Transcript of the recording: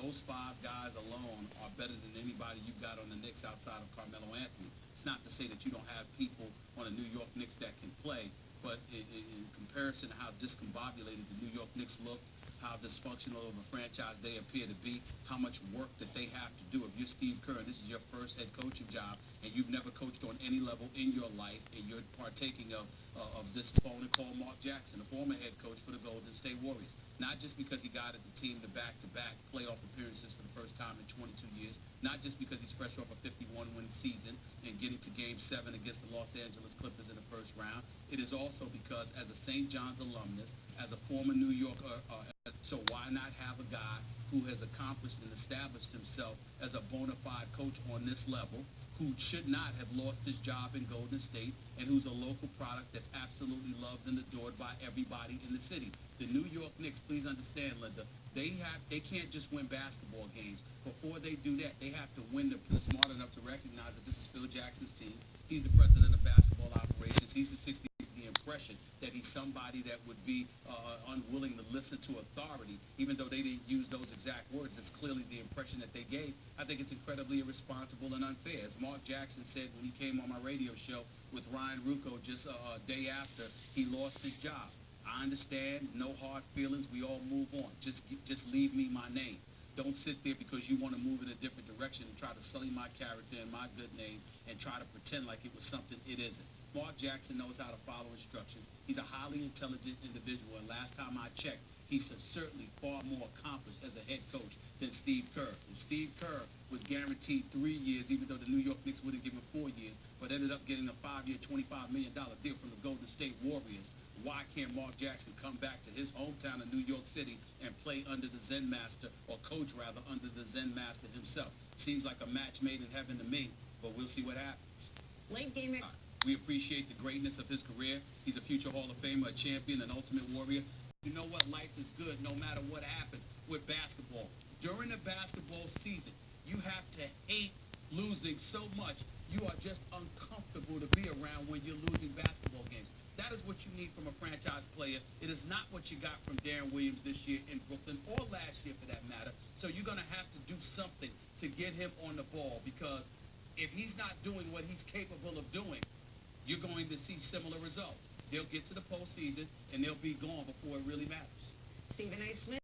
those five guys alone are better than anybody you've got on the Knicks outside of Carmelo Anthony. It's not to say that you don't have people on the New York Knicks that can play, but in comparison to how discombobulated the New York Knicks looked, how dysfunctional of a franchise they appear to be, how much work that they have to do. If you're Steve Kerr and this is your first head coaching job and you've never coached on any level in your life and you're partaking of this phone called Mark Jackson, the former head coach for the Golden State Warriors, not just because he guided the team to back-to-back playoff appearances for the first time in 22 years, not just because he's fresh off a 51-win season and getting to Game 7 against the Los Angeles Clippers in the first round. It is also because as a St. John's alumnus, as a former New York so why not have a guy who has accomplished and established himself as a bona fide coach on this level, who should not have lost his job in Golden State, and who's a local product that's absolutely loved and adored by everybody in the city. The New York Knicks, please understand, Linda, they can't just win basketball games. Before they do that, they have to win. They're smart enough to recognize that this is Phil Jackson's team. He's the president of basketball operations. He's the 60th impression that he's somebody that would be unwilling to listen to authority, even though they didn't use those exact words. It's clearly the impression that they gave. I think it's incredibly irresponsible and unfair. As Mark Jackson said when he came on my radio show with Ryan Ruocco just a day after he lost his job, I understand, no hard feelings, we all move on. Just leave me my name. Don't sit there because you want to move in a different direction and try to sully my character and my good name and try to pretend like it was something it isn't. Mark Jackson knows how to follow instructions. He's a highly intelligent individual, and last time I checked, he's certainly far more accomplished as a head coach than Steve Kerr. And Steve Kerr was guaranteed 3 years, even though the New York Knicks wouldn't give him 4 years, but ended up getting a 5-year, $25 million deal from the Golden State Warriors. Why can't Mark Jackson come back to his hometown of New York City and play under the Zen Master, or coach rather, under the Zen Master himself? Seems like a match made in heaven to me, but we'll see what happens. Late game. We appreciate the greatness of his career. He's a future Hall of Famer, a champion, an ultimate warrior. You know what? Life is good no matter what happens with basketball. During the basketball season, you have to hate losing so much. You are just uncomfortable to be around when you're losing basketball games. That is what you need from a franchise player. It is not what you got from Deron Williams this year in Brooklyn, or last year for that matter. So you're going to have to do something to get him on the ball, because if he's not doing what he's capable of doing, you're going to see similar results. They'll get to the postseason, and they'll be gone before it really matters. Stephen A. Smith.